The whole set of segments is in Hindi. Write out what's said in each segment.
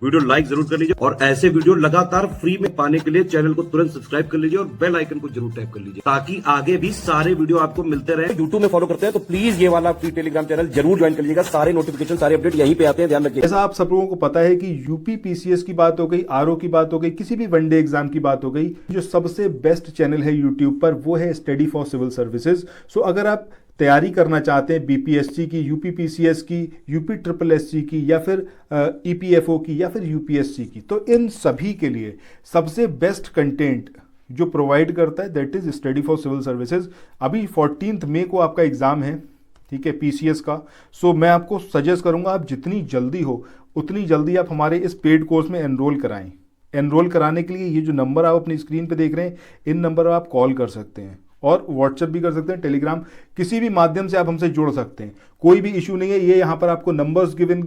वीडियो लाइक जरूर कर लीजिए और ऐसे वीडियो लगातार फ्री में पाने के लिए चैनल को तुरंत सब्सक्राइब कर लीजिए और बेल आइकन को जरूर टैप कर लीजिए ताकि आगे भी सारे वीडियो आपको मिलते रहे। यूट्यूब में फॉलो करते हैं तो प्लीज ये वाला फ्री टेलीग्राम चैनल जरूर ज्वाइन कर लीजिएगा। सारे नोटिफिकेशन सारे अपडेट यहीं पे आते हैं, ध्यान रखिए। ऐसा आप सब लोगों को पता है कि यूपी पीसीएस की बात हो गई, आरओ की बात हो गई, किसी भी वनडे एग्जाम की बात हो गई, जो सबसे बेस्ट चैनल है यूट्यूब पर वो है स्टडी फॉर सिविल सर्विसेज। सो अगर आप तैयारी करना चाहते हैं बीपीएससी की, यूपी पीसीएस की, यूपी ट्रिपल एससी की या फिर ईपीएफओ की या फिर यूपीएससी की, तो इन सभी के लिए सबसे बेस्ट कंटेंट जो प्रोवाइड करता है that is study for civil services. अभी 14 मई को आपका एग्जाम है, ठीक है, पीसीएस का। सो मैं आपको सजेस्ट करूंगा आप जितनी जल्दी हो उतनी जल्दी आप हमारे इस पेड कोर्स में एनरोल कराएं। एनरोल कराने के लिए ये जो नंबर आप अपनी स्क्रीन पे देख रहे हैं, इन नंबर पर आप कॉल कर सकते हैं और व्हाट्सएप भी कर सकते हैं, टेलीग्राम, किसी भी माध्यम से आप हमसे जुड़ सकते हैं, कोई भी इशू नहीं है। ये यहाँ पर आपको नंबर्स गिवन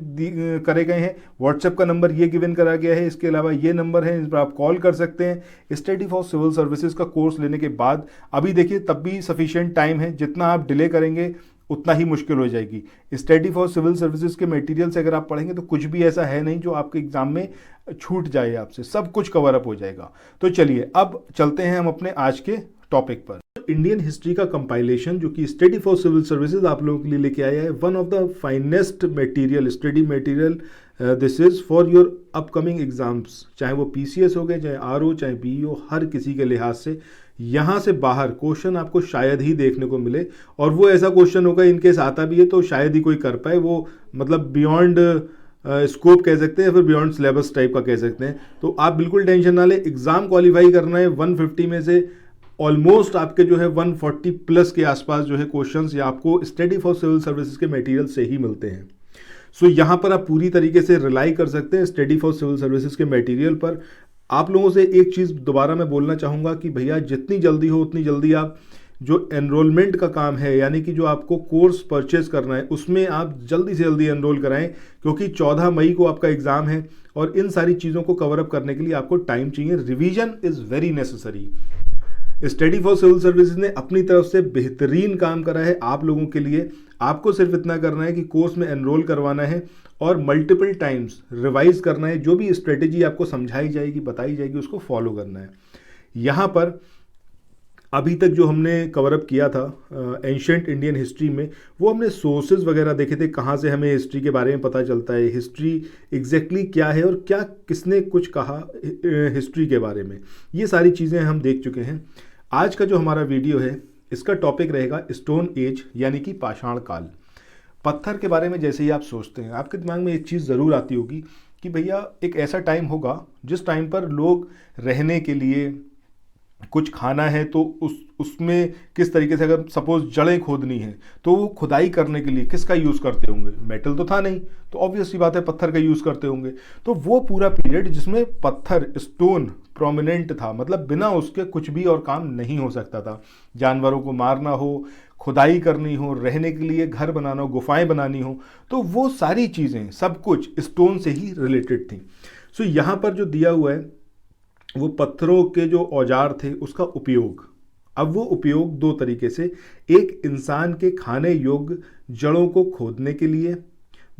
करे गए हैं, व्हाट्सएप का नंबर ये गिवन करा गया है, इसके अलावा ये नंबर है, इस पर आप कॉल कर सकते हैं। स्टडी फॉर सिविल सर्विसेज का कोर्स लेने के बाद अभी देखिए तब भी सफिशिएंट टाइम है, जितना आप डिले करेंगे उतना ही मुश्किल हो जाएगी। स्टडी फॉर सिविल सर्विसेज के मटेरियल से अगर आप पढ़ेंगे तो कुछ भी ऐसा है नहीं जो आपके एग्जाम में छूट जाए, आपसे सब कुछ कवर अप हो जाएगा। तो चलिए अब चलते हैं हम अपने आज के टॉपिक पर। इंडियन हिस्ट्री का कंपाइलेशन जो कि स्टडी फॉर सिविल सर्विसेज आप लोगों के लिए लेके आया है, one of the finest material, study material this is for your upcoming exams, चाहे वो पीसीएस हो गए, चाहे आरओ, चाहे बीईओ, हर किसी के लिहाज से यहाँ से बाहर क्वेश्चन आपको शायद ही देखने को मिले, और वो ऐसा क्वेश्चन होगा इनकेस आता भी है तो शायद ही कोई कर पाए, वो मतलब बियॉन्ड स्कोप कह सकते हैं, फिर बियॉन्ड सिलेबस टाइप का कह सकते हैं। तो आप बिल्कुल टेंशन ना ले, एग्जाम क्वालिफाई करना है 150 में से ऑलमोस्ट आपके जो है 140 प्लस के आसपास जो है क्वेश्चंस या आपको स्टडी फॉर सिविल सर्विसेज के मटेरियल से ही मिलते हैं। सो यहाँ पर आप पूरी तरीके से रिलाई कर सकते हैं स्टडी फॉर सिविल सर्विसेज के मटेरियल पर। आप लोगों से एक चीज़ दोबारा मैं बोलना चाहूँगा कि भैया जितनी जल्दी हो उतनी जल्दी आप जो एनरोलमेंट का काम है, यानी कि जो आपको कोर्स परचेज करना है, उसमें आप जल्दी से जल्दी एनरोल कराएं, क्योंकि 14 मई को आपका एग्ज़ाम है और इन सारी चीज़ों को कवर अप करने के लिए आपको टाइम चाहिए। Revision is very necessary. Study for civil services ने अपनी तरफ से बेहतरीन काम करा है आप लोगों के लिए। आपको सिर्फ इतना करना है कि कोर्स में एनरोल करवाना है और मल्टीपल टाइम्स रिवाइज करना है। जो भी स्ट्रेटेजी आपको समझाई जाएगी, बताई जाएगी, उसको फॉलो करना है। यहाँ पर अभी तक जो हमने कवर अप किया था एंशिएंट इंडियन हिस्ट्री में, वो हमने सोर्सेज वगैरह देखे थे, कहाँ से हमें हिस्ट्री के बारे में पता चलता है, हिस्ट्री एग्जैक्टली क्या है और क्या किसने कुछ कहा हिस्ट्री के बारे में, ये सारी चीज़ें हम देख चुके हैं। आज का जो हमारा वीडियो है इसका टॉपिक रहेगा स्टोन एज, यानी कि पाषाण काल। पत्थर के बारे में जैसे ही आप सोचते हैं आपके दिमाग में एक चीज़ ज़रूर आती होगी कि भैया एक ऐसा टाइम होगा जिस टाइम पर लोग रहने के लिए कुछ खाना है तो उसमें किस तरीके से, अगर सपोज जड़ें खोदनी है तो वो खुदाई करने के लिए किसका यूज़ करते होंगे, मेटल तो था नहीं, तो ऑब्वियस सी बात है पत्थर का यूज़ करते होंगे। तो वो पूरा पीरियड जिसमें पत्थर, स्टोन प्रोमिनेंट था, मतलब बिना उसके कुछ भी और काम नहीं हो सकता था। जानवरों को मारना हो, खुदाई करनी हो, रहने के लिए घर बनाना हो, गुफाएं बनानी हो, तो वो सारी चीज़ें सब कुछ स्टोन से ही रिलेटेड थी। सो यहाँ पर जो दिया हुआ है वो पत्थरों के जो औजार थे उसका उपयोग। अब वो उपयोग दो तरीके से, एक इंसान के खाने योग्य जड़ों को खोदने के लिए,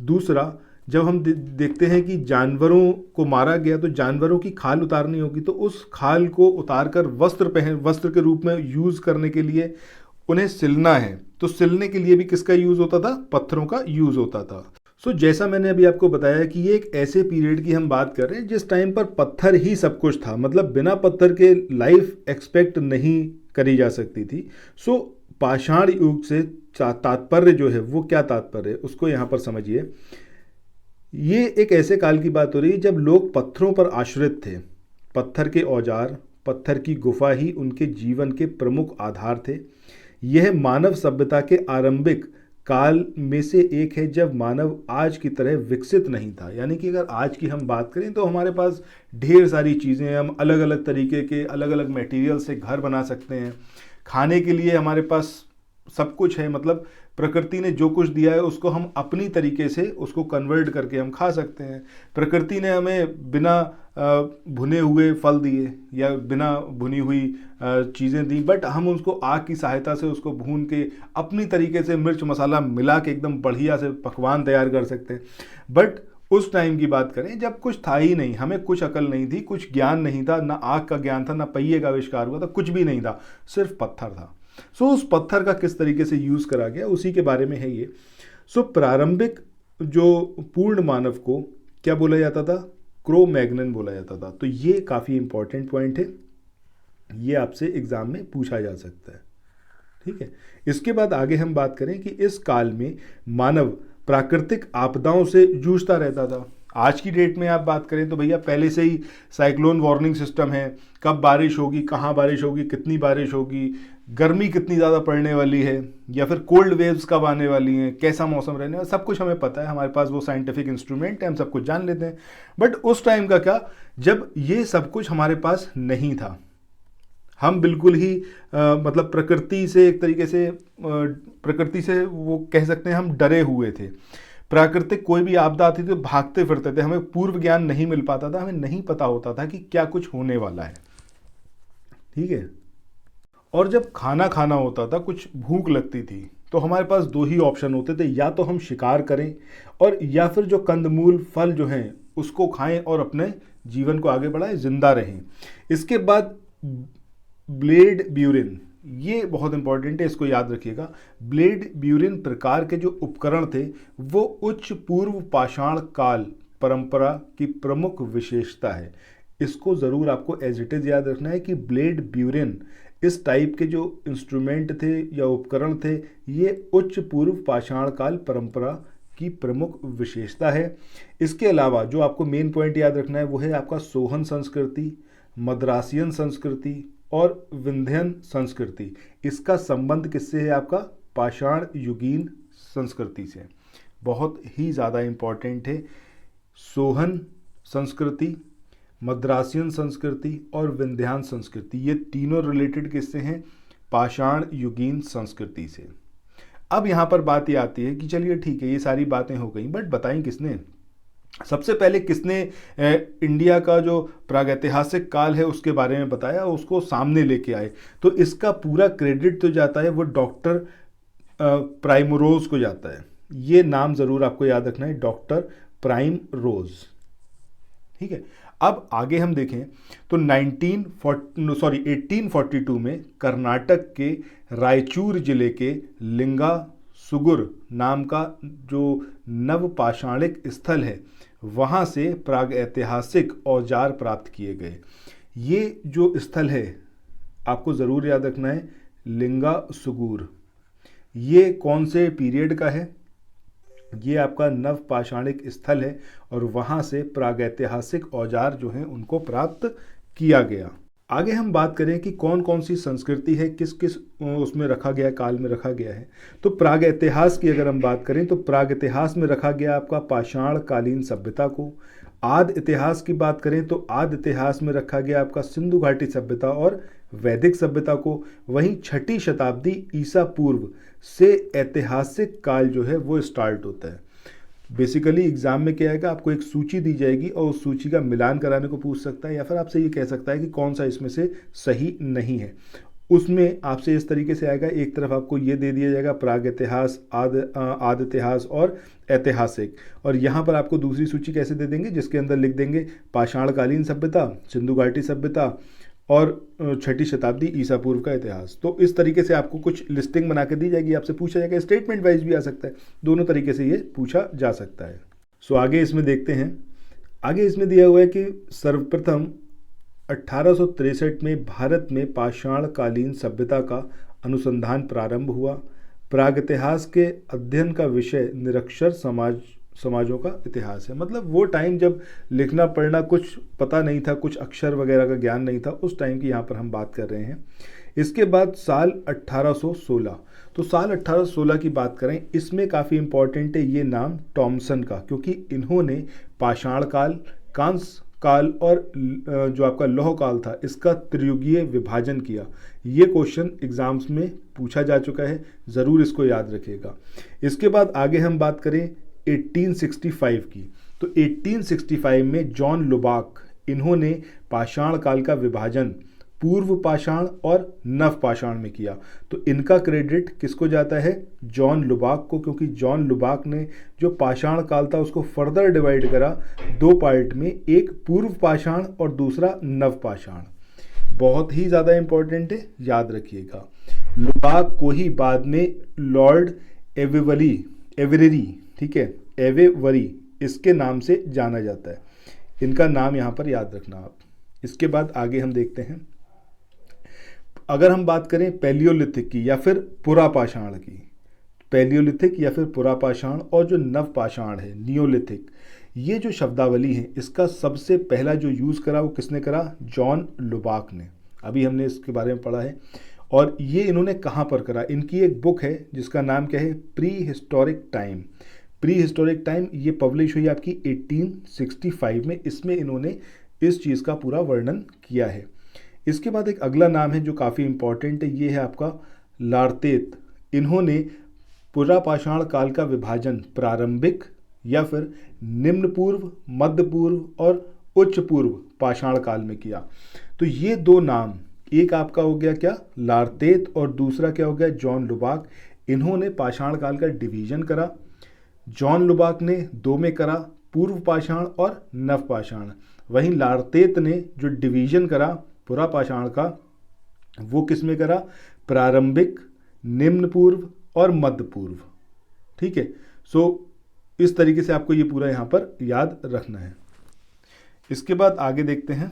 दूसरा जब हम देखते हैं कि जानवरों को मारा गया तो जानवरों की खाल उतारनी होगी, तो उस खाल को उतारकर वस्त्र के रूप में यूज़ करने के लिए उन्हें सिलना है, तो सिलने के लिए भी किसका यूज़ होता था, पत्थरों का यूज़ होता था। सो जैसा मैंने अभी आपको बताया कि ये एक ऐसे पीरियड की हम बात कर रहे हैं जिस टाइम पर पत्थर ही सब कुछ था, मतलब बिना पत्थर के लाइफ एक्सपेक्ट नहीं करी जा सकती थी। सो पाषाण युग से तात्पर्य जो है वो क्या तात्पर्य है उसको यहाँ पर समझिए। ये एक ऐसे काल की बात हो रही है जब लोग पत्थरों पर आश्रित थे। पत्थर के औजार, पत्थर की गुफा ही उनके जीवन के प्रमुख आधार थे। यह मानव सभ्यता के आरंभिक काल में से एक है जब मानव आज की तरह विकसित नहीं था। यानी कि अगर आज की हम बात करें तो हमारे पास ढेर सारी चीज़ें हैं, हम अलग अलग तरीके के अलग अलग मटेरियल से घर बना सकते हैं। खाने के लिए हमारे पास सब कुछ है, मतलब प्रकृति ने जो कुछ दिया है उसको हम अपनी तरीके से उसको कन्वर्ट करके हम खा सकते हैं। प्रकृति ने हमें बिना भुने हुए फल दिए या बिना भुनी हुई चीज़ें दी, बट हम उसको आग की सहायता से उसको भून के अपनी तरीके से मिर्च मसाला मिला के एकदम बढ़िया से पकवान तैयार कर सकते हैं। बट उस टाइम की बात करें जब कुछ था ही नहीं, हमें कुछ अकल नहीं थी, कुछ ज्ञान नहीं था, ना आग का ज्ञान था, ना पहिए का आविष्कार हुआ था, कुछ भी नहीं था, सिर्फ पत्थर था। सो उस पत्थर का किस तरीके से यूज़ करा गया उसी के बारे में है ये। सो प्रारंभिक जो पूर्ण मानव को क्या बोला जाता था, क्रो मैग्नन बोला जाता था। तो ये काफ़ी इंपॉर्टेंट पॉइंट है, ये आपसे एग्जाम में पूछा जा सकता है, ठीक है। इसके बाद आगे हम बात करें कि इस काल में मानव प्राकृतिक आपदाओं से जूझता रहता था। आज की डेट में आप बात करें तो भैया पहले से ही साइक्लोन वार्निंग सिस्टम है, कब बारिश होगी, कहाँ बारिश होगी, कितनी बारिश होगी, गर्मी कितनी ज़्यादा पड़ने वाली है, या फिर कोल्ड वेव्स कब आने वाली हैं, कैसा मौसम रहने वाला, सब कुछ हमें पता है, हमारे पास वो साइंटिफिक इंस्ट्रूमेंट है, हम सब कुछ जान लेते हैं। बट उस टाइम का क्या, जब ये सब कुछ हमारे पास नहीं था, हम बिल्कुल ही मतलब प्रकृति से एक तरीके से प्रकृति से वो कह सकते हैं हम डरे हुए थे। प्राकृतिक कोई भी आपदा आती थी तो भागते फिरते थे, हमें पूर्व ज्ञान नहीं मिल पाता था, हमें नहीं पता होता था कि क्या कुछ होने वाला है, ठीक है। और जब खाना खाना होता था, कुछ भूख लगती थी, तो हमारे पास दो ही ऑप्शन होते थे, या तो हम शिकार करें और या फिर जो कंदमूल फल जो हैं उसको खाएं और अपने जीवन को आगे बढ़ाएं, जिंदा रहें। इसके बाद ब्लेड ब्यूरिन, ये बहुत इंपॉर्टेंट है, इसको याद रखिएगा। ब्लेड ब्यूरिन प्रकार के जो उपकरण थे वो उच्च पूर्व पाषाण काल परंपरा की प्रमुख विशेषता है। इसको ज़रूर आपको एज इट इज़ याद रखना है कि ब्लेड ब्यूरिन इस टाइप के जो इंस्ट्रूमेंट थे या उपकरण थे, ये उच्च पूर्व पाषाण काल परंपरा की प्रमुख विशेषता है। इसके अलावा जो आपको मेन पॉइंट याद रखना है वो है आपका सोहन संस्कृति, मद्रासियन संस्कृति और विंध्यन संस्कृति। इसका संबंध किससे है आपका, पाषाण युगीन संस्कृति से। बहुत ही ज़्यादा इम्पॉर्टेंट है। सोहन संस्कृति, मद्रासियन संस्कृति और विंध्यान संस्कृति, ये तीनों रिलेटेड किससे हैं, पाषाण युगीन संस्कृति से। अब यहाँ पर बात ये आती है कि चलिए ठीक है, ये सारी बातें हो गई, बट बताएं किसने, सबसे पहले किसने इंडिया का जो प्रागैतिहासिक काल है उसके बारे में बताया, उसको सामने लेके आए। तो इसका पूरा क्रेडिट तो जाता है वो डॉक्टर प्राइमरोज को जाता है। ये नाम ज़रूर आपको याद रखना है, डॉक्टर प्राइमरोज, ठीक है। अब आगे हम देखें तो 1842 में कर्नाटक के रायचूर जिले के लिंगा सुगुर नाम का जो नवपाषाणिक स्थल है, वहाँ से प्रागैतिहासिक औजार प्राप्त किए गए। ये जो स्थल है आपको ज़रूर याद रखना है, लिंगा सुगुर। ये कौन से पीरियड का है, ये आपका नवपाषाणिक स्थल है और वहाँ से प्रागैतिहासिक औजार जो हैं उनको प्राप्त किया गया। आगे हम बात करें कि कौन कौन सी संस्कृति है, किस किस उसमें रखा गया, काल में रखा गया है। तो प्राग इतिहास की अगर हम बात करें तो प्राग इतिहास में रखा गया आपका पाषाण कालीन सभ्यता को। आदि इतिहास की बात करें तो आदि इतिहास में रखा गया आपका सिंधु घाटी सभ्यता और वैदिक सभ्यता को। वहीं छठी शताब्दी ईसा पूर्व से ऐतिहासिक काल जो है वो स्टार्ट होता है। बेसिकली एग्जाम में क्या आएगा, आपको एक सूची दी जाएगी और उस सूची का मिलान कराने को पूछ सकता है, या फिर आपसे ये कह सकता है कि कौन सा इसमें से सही नहीं है। उसमें आपसे इस तरीके से आएगा, एक तरफ आपको ये दे दिया जाएगा प्राग इतिहास, आदि इतिहास और ऐतिहासिक, और यहाँ पर आपको दूसरी सूची कैसे दे देंगे जिसके अंदर लिख देंगे पाषाणकालीन सभ्यता, सिंधु घाटी सभ्यता और छठी शताब्दी ईसा पूर्व का इतिहास। तो इस तरीके से आपको कुछ लिस्टिंग बना के दी जाएगी, आपसे पूछा जाएगा, स्टेटमेंट वाइज भी आ सकता है, दोनों तरीके से ये पूछा जा सकता है। सो आगे इसमें देखते हैं। आगे इसमें दिया हुआ है कि सर्वप्रथम 1863 में भारत में पाषाणकालीन सभ्यता का अनुसंधान प्रारंभ हुआ। प्रागैतिहास के अध्ययन का विषय निरक्षर समाजों का इतिहास है। मतलब वो टाइम जब लिखना पढ़ना कुछ पता नहीं था, कुछ अक्षर वगैरह का ज्ञान नहीं था, उस टाइम की यहाँ पर हम बात कर रहे हैं। इसके बाद साल 1816, तो साल 1816 की बात करें, इसमें काफ़ी इंपॉर्टेंट है ये नाम टॉमसन का, क्योंकि इन्होंने पाषाण काल, कांस्य काल और जो आपका लौह काल था इसका त्रियुगीय विभाजन किया। ये क्वेश्चन एग्जाम्स में पूछा जा चुका है, ज़रूर इसको याद रखिएगा। इसके बाद आगे हम बात करें 1865 की, तो 1865 में जॉन लुबाक, इन्होंने पाषाण काल का विभाजन पूर्व पाषाण और नव पाषाण में किया। तो इनका क्रेडिट किसको जाता है? जॉन लुबाक को, क्योंकि जॉन लुबाक ने जो पाषाण काल था उसको फर्दर डिवाइड करा दो पार्ट में, एक पूर्व पाषाण और दूसरा नव पाषाण। बहुत ही ज़्यादा इंपॉर्टेंट है, याद रखिएगा। लुबाक को ही बाद में लॉर्ड एवेरेरी, ठीक है, एवेवरी, इसके नाम से जाना जाता है। इनका नाम यहाँ पर याद रखना आप। इसके बाद आगे हम देखते हैं, अगर हम बात करें पैलियोलिथिक की या फिर पुरापाषाण की, पैलियोलिथिक या फिर पुरापाषाण और जो नवपाषाण है नियोलिथिक, ये जो शब्दावली है इसका सबसे पहला जो यूज़ करा वो किसने करा? जॉन लुबाक ने। अभी हमने इसके बारे में पढ़ा है। और ये इन्होंने कहाँ पर करा? इनकी एक बुक है जिसका नाम क्या है? Pre historic time. Pre historic time ये पब्लिश हुई आपकी 1865 में। इसमें इन्होंने इस चीज़ का पूरा वर्णन किया है। इसके बाद एक अगला नाम है जो काफ़ी इंपॉर्टेंट है, ये है आपका लार्तेत। इन्होंने पुरापाषाण काल का विभाजन प्रारंभिक या फिर निम्न पूर्व, मध्य पूर्व और उच्च पूर्व पाषाण काल में किया। तो ये दो नाम, एक आपका हो गया क्या? लार्तेत, और दूसरा क्या हो गया? जॉन लुबाक। इन्होंने पाषाण काल का डिवीजन करा। जॉन लुबाक ने दो में करा, पूर्व पाषाण और नव पाषाण। वहीं लार्तेत ने जो डिवीजन करा पुरापाषाण का, वो किस में करा? प्रारंभिक, निम्न पूर्व और मध्य पूर्व। ठीक है, सो इस तरीके से आपको ये पूरा यहाँ पर याद रखना है। इसके बाद आगे देखते हैं।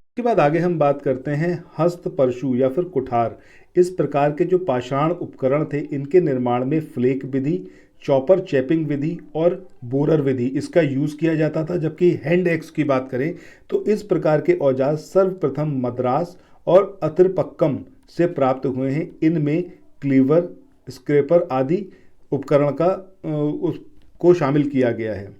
इसके बाद आगे हम बात करते हैं हस्त परशु या फिर कुठार। इस प्रकार के जो पाषाण उपकरण थे इनके निर्माण में फ्लेक विधि, चॉपर चैपिंग विधि और बोरर विधि इसका यूज़ किया जाता था। जबकि हैंड एक्स की बात करें तो इस प्रकार के औजार सर्वप्रथम मद्रास और अतिरपक्कम से प्राप्त हुए हैं। इनमें क्लीवर, स्क्रैपर आदि उपकरण को शामिल किया गया है।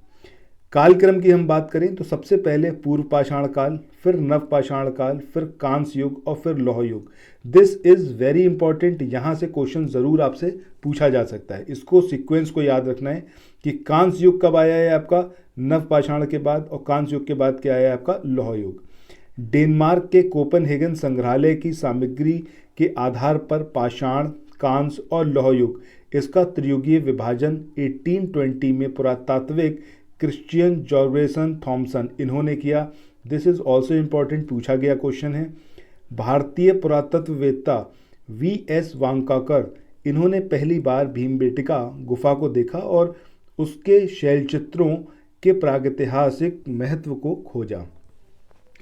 कालक्रम की हम बात करें तो सबसे पहले पूर्व पाषाण काल, फिर नव पाषाण काल, फिर कांस्य युग और फिर लौह युग। This is very important. यहाँ से क्वेश्चन ज़रूर आपसे पूछा जा सकता है। इसको सीक्वेंस को याद रखना है कि कांस्य युग कब आया है आपका? नव पाषाण के बाद, और कांस्य युग के बाद क्या आया है आपका? लौह युग। डेनमार्क के कोपेनहेगन संग्रहालय की सामग्री के आधार पर पाषाण, कांस्य और लौह युग इसका त्रियुगीय विभाजन 1820 में पुरातात्विक क्रिश्चियन जॉर्गेसन थॉमसन इन्होंने किया। दिस इज ऑल्सो इम्पॉर्टेंट, पूछा गया क्वेश्चन है। भारतीय पुरातत्ववेत्ता V.S. वांकाकर इन्होंने पहली बार भीमबेटका गुफा को देखा और उसके शैलचित्रों के प्रागैतिहासिक महत्व को खोजा।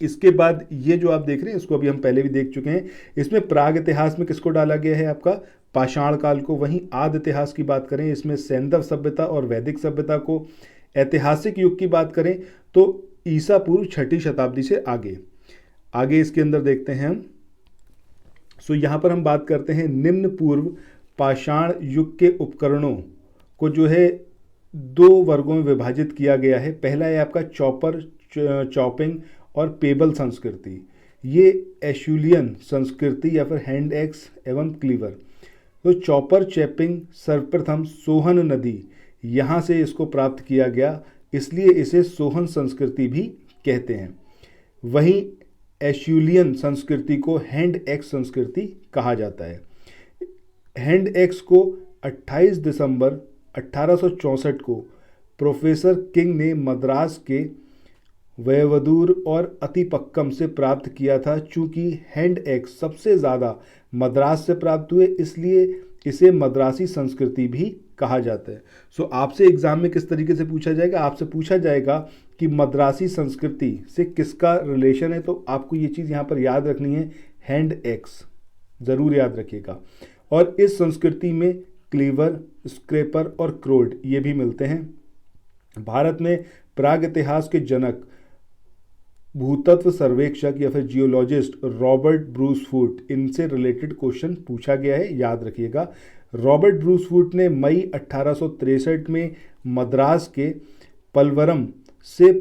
इसके बाद ये जो आप देख रहे हैं इसको अभी हम पहले भी देख चुके हैं। इसमें प्राग इतिहास में किसको डाला गया है? आपका पाषाण काल को। वहीं आदि इतिहास की बात करें इसमें सैंधव सभ्यता और वैदिक सभ्यता को। ऐतिहासिक युग की बात करें तो ईसा पूर्व 6ठी शताब्दी से आगे इसके अंदर देखते हैं हम। सो यहाँ पर हम बात करते हैं निम्न पूर्व पाषाण युग के उपकरणों को जो है दो वर्गों में विभाजित किया गया है। पहला है आपका चॉपर चॉपिंग और पेबल संस्कृति। ये एशुलियन संस्कृति या फिर हैंड एक्स एवं क्लीवर। तो चॉपर चैपिंग सर्वप्रथम सोहन नदी यहाँ से इसको प्राप्त किया गया, इसलिए इसे सोहन संस्कृति भी कहते हैं। वहीं एशुलियन संस्कृति को हैंड एक्स संस्कृति कहा जाता है। हैंड एक्स को 28 दिसंबर 1864 को प्रोफेसर किंग ने मद्रास के वयवदूर और अतिपक्कम से प्राप्त किया था। चूंकि हैंड एक्स सबसे ज़्यादा मद्रास से प्राप्त हुए इसलिए इसे मद्रासी संस्कृति भी कहा जाता है। सो आपसे एग्जाम में किस तरीके से पूछा जाएगा? आपसे पूछा जाएगा कि मद्रासी संस्कृति से किसका रिलेशन है, तो आपको ये चीज़ यहाँ पर याद रखनी है, हैंड एक्स ज़रूर याद रखिएगा। और इस संस्कृति में क्लीवर, स्क्रैपर और क्रोड ये भी मिलते हैं। भारत में प्राग इतिहास के जनक भूतत्व सर्वेक्षक या फिर जियोलॉजिस्ट रॉबर्ट ब्रूसफुट, इनसे रिलेटेड क्वेश्चन पूछा गया है, याद रखिएगा। रॉबर्ट ब्रूसफुट ने मई 1863 में मद्रास के पलवरम से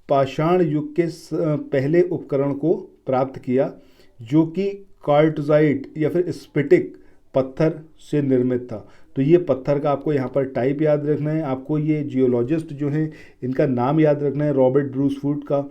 पाषाण युग के पहले उपकरण को प्राप्त किया जो कि कार्टजाइट या फिर स्फटिक पत्थर से निर्मित था। तो ये पत्थर का आपको यहाँ पर टाइप याद रखना है। आपको ये जियोलॉजिस्ट जो हैं इनका नाम याद रखना है, रॉबर्ट ब्रूसफुट का।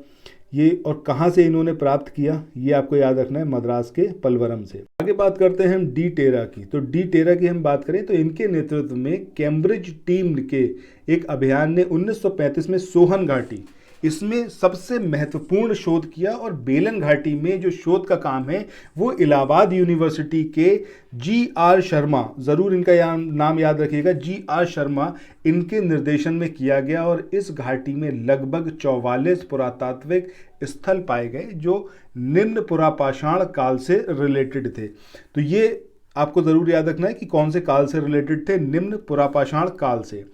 ये और कहाँ से इन्होंने प्राप्त किया, ये आपको याद रखना है, मद्रास के पलवरम से। आगे बात करते हैं हम डी टेरा की। तो डी टेरा की हम बात करें तो इनके नेतृत्व में कैम्ब्रिज टीम के एक अभियान ने 1935 में सोहन घाटी, इसमें सबसे महत्वपूर्ण शोध किया। और बेलन घाटी में जो शोध का काम है वो इलाहाबाद यूनिवर्सिटी के जी.आर. शर्मा, ज़रूर इनका नाम याद रखिएगा, जी.आर. शर्मा, इनके निर्देशन में किया गया। और इस घाटी में लगभग 44 पुरातात्विक स्थल पाए गए जो निम्न पुरापाषाण काल से रिलेटेड थे। तो ये आपको ज़रूर याद रखना है कि कौन से काल से रिलेटेड थे, निम्न पुरापाषाण काल से।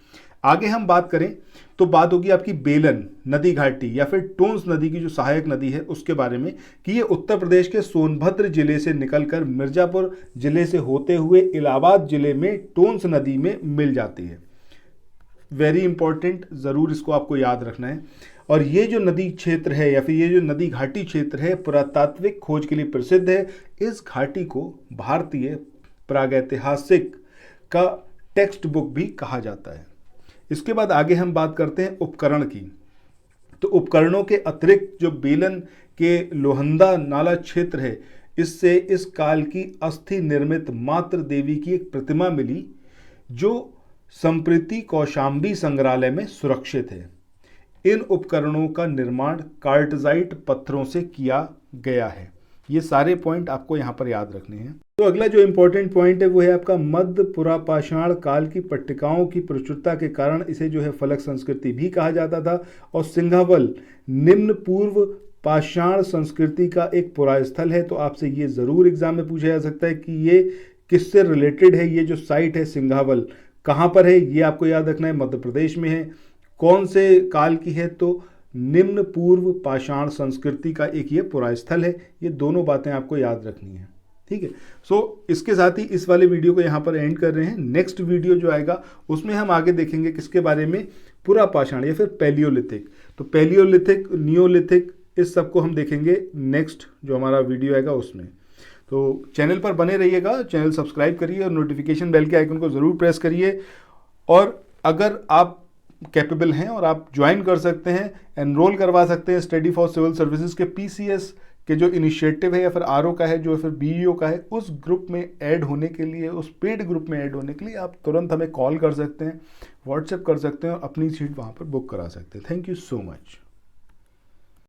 आगे हम बात करें तो बात होगी आपकी बेलन नदी घाटी या फिर टोंस नदी की जो सहायक नदी है उसके बारे में, कि ये उत्तर प्रदेश के सोनभद्र जिले से निकलकर मिर्जापुर जिले से होते हुए इलाहाबाद जिले में टोंस नदी में मिल जाती है। वेरी इंपॉर्टेंट, ज़रूर इसको आपको याद रखना है। और ये जो नदी क्षेत्र है या फिर ये जो नदी घाटी क्षेत्र है पुरातात्विक खोज के लिए प्रसिद्ध है। इस घाटी को भारतीय प्रागैतिहासिक का टेक्स्ट बुक भी कहा जाता है। इसके बाद आगे हम बात करते हैं उपकरण की। तो उपकरणों के अतिरिक्त जो बेलन के लोहंदा नाला क्षेत्र है, इससे इस काल की अस्थि निर्मित मातृ देवी की एक प्रतिमा मिली जो संप्रति कौशाम्बी संग्रहालय में सुरक्षित है। इन उपकरणों का निर्माण कार्टजाइट पत्थरों से किया गया है। ये सारे पॉइंट आपको यहाँ पर याद रखने हैं। तो अगला जो इम्पोर्टेंट पॉइंट है वो है आपका मध्य पुरापाषाण काल की पट्टिकाओं की प्रचुरता के कारण इसे जो है फलक संस्कृति भी कहा जाता था। और सिंघावल निम्न पूर्व पाषाण संस्कृति का एक पुरास्थल है। तो आपसे ये ज़रूर एग्जाम में पूछा जा सकता है कि ये किससे रिलेटेड है, ये जो साइट है सिंघावल कहाँ पर है, ये आपको याद रखना है, मध्य प्रदेश में है। कौन से काल की है, तो निम्न पूर्व पाषाण संस्कृति का एक ये पुरास्थल है। ये दोनों बातें आपको याद रखनी है, ठीक है। सो इसके साथ ही इस वाले वीडियो को यहाँ पर एंड कर रहे हैं। नेक्स्ट वीडियो जो आएगा उसमें हम आगे देखेंगे किसके बारे में, पुरापाषाण या फिर पैलियोलिथिक। तो पैलियोलिथिक, नियोलिथिक, इस सब को हम देखेंगे नेक्स्ट जो हमारा वीडियो आएगा उसमें। तो चैनल पर बने रहिएगा, चैनल सब्सक्राइब करिए और नोटिफिकेशन बेल के आइकन को ज़रूर प्रेस करिए। और अगर आप कैपेबल हैं और आप ज्वाइन कर सकते हैं, एनरोल करवा सकते हैं स्टडी फॉर सिविल सर्विसेज के पीसीएस के जो इनिशिएटिव है या फिर आरओ का है, जो फिर बीईओ का है, उस ग्रुप में ऐड होने के लिए, उस पेड ग्रुप में ऐड होने के लिए आप तुरंत हमें कॉल कर सकते हैं, व्हाट्सएप कर सकते हैं और अपनी सीट वहाँ पर बुक करा सकते हैं। Thank you so much.